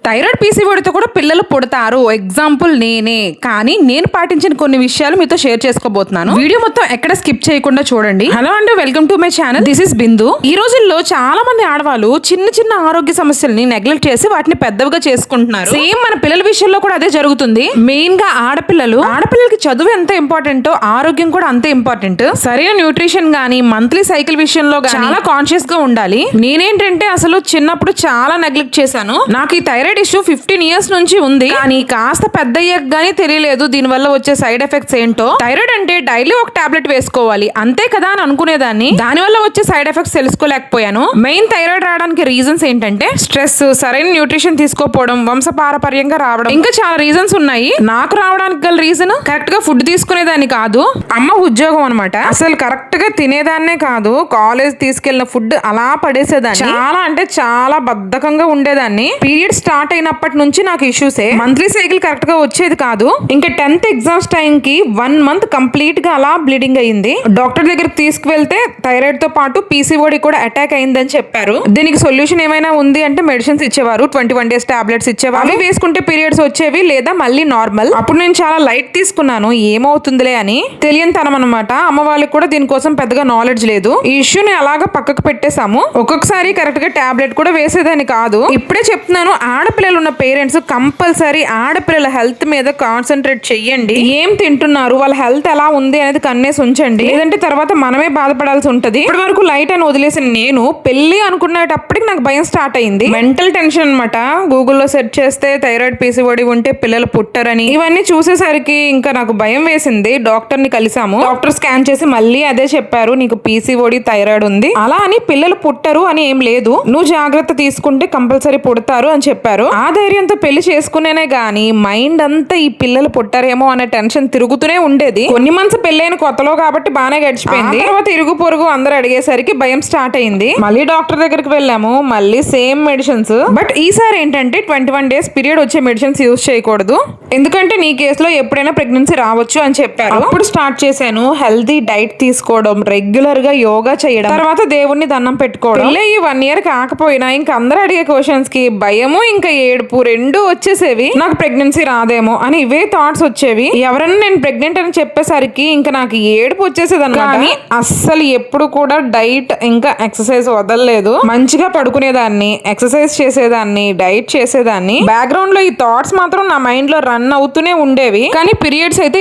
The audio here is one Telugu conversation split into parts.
థైరాయిడ్ పీసీఓడితో కూడా పిల్లలు పుడతారు. ఎగ్జాంపుల్ నేనే. కానీ నేను పాటించిన కొన్ని విషయాలు మీతో షేర్ చేసుకోబోతున్నాను. వీడియో మొత్తం ఎక్కడ స్కిప్ చేయకుండా చూడండి. హలో అండి, welcome to my channel. This is Bindu. ఈ రోజుల్లో చాలా మంది ఆడవాళ్ళు చిన్న చిన్న ఆరోగ్య సమస్యల్ని నెగ్లెక్ట్ చేసి వాటిని పెద్దవిగా చేసుకుంటున్నారు. సేమ్ మన పిల్లల విషయంలో కూడా అదే జరుగుతుంది. మెయిన్ గా ఆడపిల్లలకి చదువు ఎంత ఇంపార్టెంటో ఆరోగ్యం కూడా అంతే ఇంపార్టెంట్. సరైన న్యూట్రిషన్ గానీ మంత్లీ సైకిల్ విషయంలో చాలా కాన్షియస్ గా ఉండాలి. నేనేంటంటే అసలు చిన్నప్పుడు చాలా నెగ్లెక్ట్ చేశాను. నాకు ఈ థైరాయిడ్ ఇష్యూ 15 years నుంచి ఉంది. కానీ కాస్త పెద్ద అయ్యాక గానీ తెలియలేదు దీని వల్ల వచ్చే సైడ్ ఎఫెక్ట్స్ ఏంటో. థైరాయిడ్ అంటే డైలీ ఒక టాబ్లెట్ వేసుకోవాలి అంతే కదా అని అనుకునేదాన్ని. దాని వల్ల వచ్చే సైడ్ ఎఫెక్ట్స్ తెలుసుకోలేకపోయాను. మెయిన్ థైరాయిడ్ రావడానికి రీజన్స్ ఏంటంటే స్ట్రెస్, సరైన న్యూట్రిషన్ తీసుకోపోవడం, వంశపారపర్యంగా రావడం, ఇంకా చాలా రీజన్స్ ఉన్నాయి. నాకు రావడానికి గల రీజన్ కరెక్ట్ గా ఫుడ్ తీసుకునేదాన్ని కాదు. అమ్మ ఉద్యోగం అనమాట. అసలు కరెక్ట్ గా తినేదాన్నే కాదు, కాలేజ్ తీసుకెళ్లిన ఫుడ్ అలా పడేసేదాన్ని. చాలా అంటే చాలా బద్ధకంగా ఉండేదాన్ని. పీరియడ్ స్టార్ట్ అయినప్పటి నుంచి నాకు ఇష్యూసే. మంత్లీ సైకిల్ కరెక్ట్ గా వచ్చేది కాదు. ఇంకా 10th ఎగ్జామ్స్ టైం కి 1 month కంప్లీట్ గా అలా బ్లీడింగ్ అయ్యింది. డాక్టర్ దగ్గరికి తీసుకువెళ్తే థైరాయిడ్ తో పాటు పీసీఓడి కూడా అటాక్ అయిందని చెప్పారు. దీనికి సొల్యూషన్ ఏమైనా ఉంది అంటే మెడిసిన్స్ ఇచ్చేవారు. 21 days టాబ్లెట్స్ ఇచ్చేవారు. అవి వేసుకుంటే పీరియడ్స్ వచ్చేవి లేదా మళ్ళీ నార్మల్. అప్పుడు నేను చాలా లైట్ తీసుకున్నాను, ఏమవుతుందిలే అని. తెలియని తనం అనమాట. అమ్మ వాళ్ళకి కూడా దీనికోసం పెద్దగా నాలెడ్జ్ లేదు. ఈ ఇష్యూని అలాగా పక్కకు పెట్టేశాము. ఒక్కొక్కసారి కరెక్ట్ గా టాబ్లెట్ కూడా వేసేదాన్ని కాదు. ఇప్పుడే చెప్తున్నాను, ఆడపిల్లలు ఉన్న పేరెంట్స్ కంపల్సరీ ఆడపిల్లల హెల్త్ మీద కాన్సన్ట్రేట్ చెయ్యండి. ఏం తింటున్నారు, వాళ్ళ హెల్త్ ఎలా ఉంది అనేది కన్నేసి ఉంచండి. లేదంటే తర్వాత మనమే బాధపడాల్సి ఉంటది. ఇప్పటి వరకు లైట్ అని వదిలేసిన నేను పెళ్లి అనుకునేటప్పటికి నాకు భయం స్టార్ట్ అయింది. మెంటల్ టెన్షన్ అనమాట. గూగుల్లో సెర్చ్ చేస్తే థైరాయిడ్ పీసీఓడి ఉంటే పిల్లలు పుట్టరని ఇవన్నీ చూసేసరికి ఇంకా నాకు భయం వేసింది. డాక్టర్ ని కలిసాము. డాక్టర్ స్కాన్ చేసి మళ్ళీ అదే చెప్పారు, నీకు పీసీఓడి థైరాయిడ్ ఉంది. అలా అని పిల్లలు పుట్టరు అని ఏం లేదు, నువ్వు జాగ్రత్త తీసుకుంటే కంపల్సరీ పుడతారు అని చెప్పారు. ఆ ధైర్యంతో పెళ్లి చేసుకునేనే గానీ మైండ్ అంతా ఈ పిల్లలు పుట్టారేమో అనే టెన్షన్ తిరుగుతూనే ఉండేది. కొన్ని మంత్స్ పెళ్ళైన కొత్తలో కాబట్టి బాగానే గడిచిపోయింది. తర్వాత ఇరుగు పొరుగు అందరు అడిగేసరికి భయం స్టార్ట్ అయింది. మళ్ళీ డాక్టర్ దగ్గరికి వెళ్ళాము. మళ్ళీ సేమ్ మెడిసిన్స్. బట్ ఈసారి ఏంటంటే 21 days పీరియడ్ వచ్చే మెడిసిన్స్ యూజ్ చేయకూడదు, ఎందుకంటే నీ కేసులో ఎప్పుడైనా ప్రెగ్నెన్సీ రావచ్చు అని చెప్పారు. అప్పుడు స్టార్ట్ చేశాను హెల్తీ డైట్ తీసుకోవడం, రెగ్యులర్ గా యోగా చేయడం, తర్వాత దేవుణ్ణి దండం పెట్టుకోవడం. ఈ 1 year కాకపోయినా ఇంకా అందరు అడిగే క్వశ్చన్స్ కి భయము ఇంకా ఏడుపు రెండు వచ్చేసేవి. నాకు ప్రెగ్నెన్సీ రాదేమో అని ఇవే థాట్స్ వచ్చేవి. ఎవరన్నా నేను ప్రెగ్నెంట్ అని చెప్పేసరికి ఇంకా నాకు ఏడుపు వచ్చేసేది అన్నమాట. అస్సలు ఎప్పుడు కూడా డైట్ ఇంకా ఎక్సర్సైజ్ వదలలేదు. మంచిగా పడుకునేదాన్ని, ఎక్సర్సైజ్ చేసేదాన్ని, డైట్ చేసేదాన్ని. బ్యాక్గ్రౌండ్ లో ఈ థాట్స్ మాత్రం నా మైండ్ లో రన్ అవుతూనే ఉండేవి. కానీ పీరియడ్స్ అయితే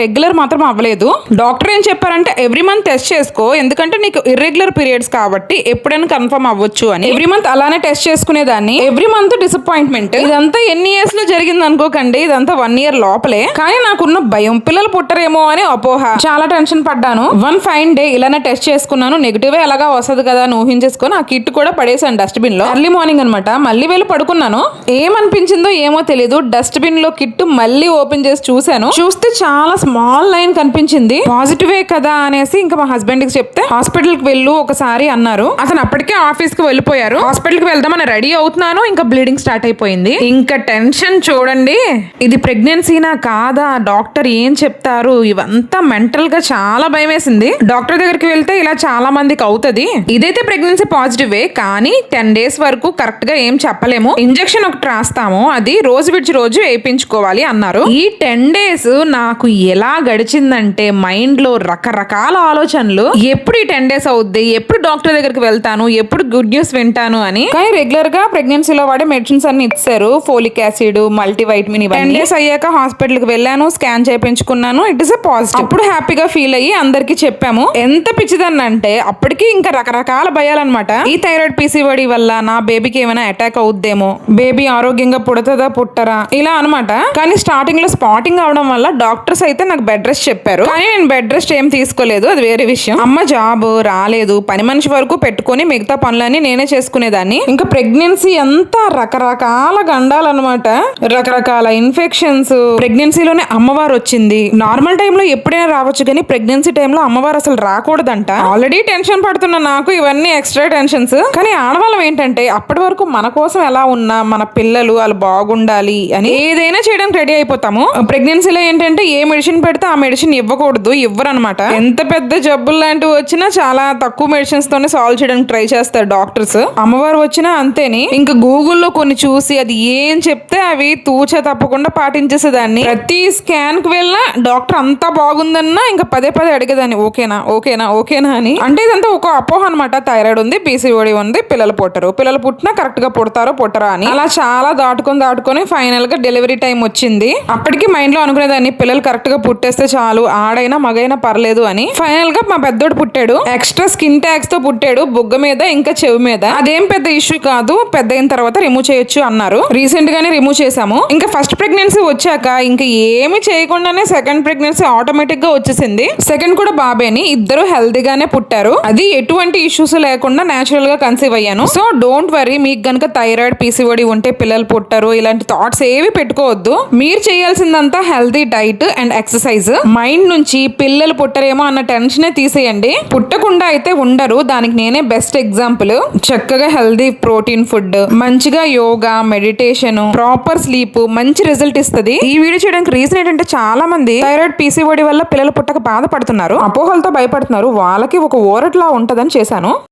రెగ్యులర్ మాత్రం అవ్వలేదు. డాక్టర్ ఏం చెప్పారంటే ఎవ్రీ మంత్ టెస్ట్ చేసుకో, ఎందుకంటే నీకు ఇర్రెగ్యులర్ పీరియడ్స్ కాబట్టి ఎప్పుడైనా కన్ఫర్మ్ అవ్వచ్చు అని. ఎవ్రీ మంత్ అలానే టెస్ట్ చేసుకునేదాన్ని. Every month disappointment. ఇదంతా ఎన్ని ఇయర్స్ లో జరిగింది అనుకోకండి, ఇదంతా 1 year లోపలే. కానీ నాకున్న భయం పిల్లలు పుట్టరేమో అని అపోహ. చాలా టెన్షన్ పడ్డాను. 1 fine day ఇలానే టెస్ట్ చేసుకున్నాను. నెగిటివ్ ఎలాగా వస్తుంది కదా అని ఊహించేసుకొని ఆ కిట్ కూడా పడేసాను డస్ట్బిన్ లో. ఎర్లీ మార్నింగ్ అనమాట. మళ్ళీ వెళ్ళి పడుకున్నాను. ఏమనిపించిందో ఏమో తెలియదు, డస్ట్బిన్ లో కిట్ మళ్ళీ ఓపెన్ చేసి చూసాను. చూస్తే చాలా స్మాల్ లైన్ కనిపించింది. పాజిటివే కదా అనేసి ఇంకా మా హస్బెండ్ కి చెప్తే హాస్పిటల్ కి వెళ్ళు ఒకసారి అన్నారు. అతను అప్పటికే ఆఫీస్ కి వెళ్ళిపోయారు. హాస్పిటల్ కి వెళ్దామని రెడీ అవుతున్నాను, ఇంకా బ్లీడింగ్ స్టార్ట్ అయిపోయింది. ఇంకా టెన్షన్ చూడండి. ఇది ప్రెగ్నెన్సీనా కాదా, డాక్టర్ ఏం చెప్తారు, ఇవంతా మెంటల్ గా చాలా భయం వేసింది. డాక్టర్ దగ్గరికి వెళ్తే ఇలా చాలా మందికి అవుతుంది. ఇదైతే ప్రెగ్నెన్సీ పాజిటివే, కానీ 10 days వరకు కరెక్ట్ గా ఏం చెప్పలేము. ఇంజెక్షన్ ఒకటి రాస్తాము, అది రోజు విడిచి రోజు వేయించుకోవాలి అన్నారు. ఈ 10 days నాకు ఎలా గడిచిందంటే మైండ్ లో రకరకాల ఆలోచనలు. ఎప్పుడు ఈ 10 days అవుద్ది, ఎప్పుడు డాక్టర్ దగ్గరికి వెళ్తాను, ఎప్పుడు గుడ్ న్యూస్ వింటాను అని. కానీ రెగ్యులర్ గా ప్రెగ్నెన్సీలో వాడే మెడిసిన్స్ అన్ని ఇచ్చారు. Folic acid, multivitamin. 10 days అయ్యాక హాస్పిటల్ కి వెళ్ళాను, స్కాన్ చేయించుకున్నాను. It is positive. అప్పుడు హ్యాపీగా ఫీల్ అయ్యి అందరికి చెప్పాము. ఎంత పిచ్చిదని అంటే అప్పటికి ఇంకా రకరకాల భయాలన్నమాట. ఈ థైరాయిడ్ పీసీఓడి వల్ల నా బేబీకి ఏమైనా అటాక్ అవుద్దేమో, బేబీ ఆరోగ్యంగా పుడతదా పుట్టరా ఇలా అనమాట. కానీ స్టార్టింగ్ లో స్పాటింగ్ అవడం వల్ల డాక్టర్స్ అయితే నాకు బెడ్ రెస్ట్ చెప్పారు. కానీ నేను బెడ్ రెస్ట్ ఏం తీసుకోలేదు, అది వేరే విషయం. అమ్మ జాబ్ రాలేదు, పని మనిషి వరకు పెట్టుకుని మిగతా పనులన్నీ నేనే చేసుకునేదాన్ని. ఇంకా ప్రెగ్నెన్సీ అంతా రకరకాల గండాలన్నమాట, రకరకాల ఇన్ఫెక్షన్స్. ప్రెగ్నెన్సీలోనే అమ్మవారు వచ్చింది. నార్మల్ టైంలో ఎప్పుడైనా రావచ్చు, కానీ ప్రెగ్నెన్సీ టైంలో అమ్మవారు అసలు రాకూడదంట. ఆల్రెడీ టెన్షన్ పడుతున్న నాకు ఇవన్నీ ఎక్స్ట్రా టెన్షన్స్. కానీ ఆడవాళ్ళం ఏంటంటే అప్పటి వరకు మన కోసం ఎలా ఉన్నా మన పిల్లలు వాళ్ళు బాగుండాలి అని ఏదైనా చేయడానికి రెడీ అయిపోతాము. ప్రెగ్నెన్సీలో ఏంటంటే ఏ మెడిసిన్ పెడితే ఆ మెడిసిన్ ఇవ్వకూడదు, ఇవ్వరు అనమాట. ఎంత పెద్ద జబ్బులు లాంటివి వచ్చినా చాలా తక్కువ మెడిసిన్స్ తోనే సాల్వ్ చేయడానికి ట్రై చేస్తారు డాక్టర్స్. అమ్మవారు వచ్చినా అంతేని. ఇంకా గూగుల్లో కొన్ని చూసి చూసి అది ఏం చెప్తే అవి తూచా తప్పకుండా పాటించేసేదాన్ని. ప్రతి స్కాన్ కి వెళ్ళినా డాక్టర్ అంతా బాగుందన్నా ఇంకా పదే పదే అడిగేదాన్ని ఓకేనా ఓకేనా ఓకేనా అని. అంటే ఇదంతా ఒక అపోహ అనమాట. థైరాయిడ్ ఉంది, పీసీఓడి ఉంది, పిల్లలు పుట్టరు, పిల్లలు పుట్టినా కరెక్ట్ గా పుడతారో పుట్టరా అని. అలా చాలా దాటుకొని ఫైనల్ గా డెలివరీ టైం వచ్చింది. అప్పటికి మైండ్ లో అనుకునేదాన్ని పిల్లలు కరెక్ట్ గా పుట్టేస్తే చాలు, ఆడైనా మగైనా పర్లేదు అని. ఫైనల్ గా మా పెద్దోడు పుట్టాడు. ఎక్స్ట్రా స్కిన్ ట్యాగ్స్ తో పుట్టాడు, బుగ్గ మీద ఇంకా చెవి మీద. అదేం పెద్ద ఇష్యూ కాదు, పెద్ద అయిన తర్వాత రిమూవ్ చేయొచ్చు అన్నారు. రీసెంట్ గానే రిమూవ్ చేసాము. ఇంకా ఫస్ట్ ప్రెగ్నెన్సీ వచ్చాక ఇంకా ఏమి చేయకుండానే సెకండ్ ప్రెగ్నెన్సీ ఆటోమేటిక్ గా వచ్చేసింది. సెకండ్ కూడా బాబేని, ఇద్దరు హెల్తీగానే పుట్టారు. అది ఎటువంటి ఇష్యూస్ లేకుండా నేచురల్ గా కన్సీవ్ అయ్యాను. సో డోంట్ వరీ, మీకు గనుక థైరాయిడ్ పీసీఓడి ఉంటే పిల్లలు పుట్టరు ఇలాంటి థాట్స్ ఏవి పెట్టుకోవద్దు. మీరు చేయాల్సిందంతా healthy diet and exercise. Mind నుంచి పిల్లలు పుట్టరేమో అన్న టెన్షనే తీసేయండి. పుట్టకుండా అయితే ఉండరు, దానికి నేనే బెస్ట్ ఎగ్జాంపుల్. చక్కగా హెల్తీ ప్రోటీన్ ఫుడ్, మంచిగా యోగా, మెడిటేషన్, ప్రాపర్ స్లీప్ మంచి రిజల్ట్ ఇస్తుంది. ఈ వీడియో చేయడానికి రీజన్ ఏంటంటే చాలా మంది థైరాయిడ్ పీసీఓడి వల్ల పిల్లలు పుట్టక బాధపడుతున్నారు, అపోహలతో భయపడుతున్నారు. వాళ్ళకి ఒక ఓరట్లా ఉంటదని చేశాను.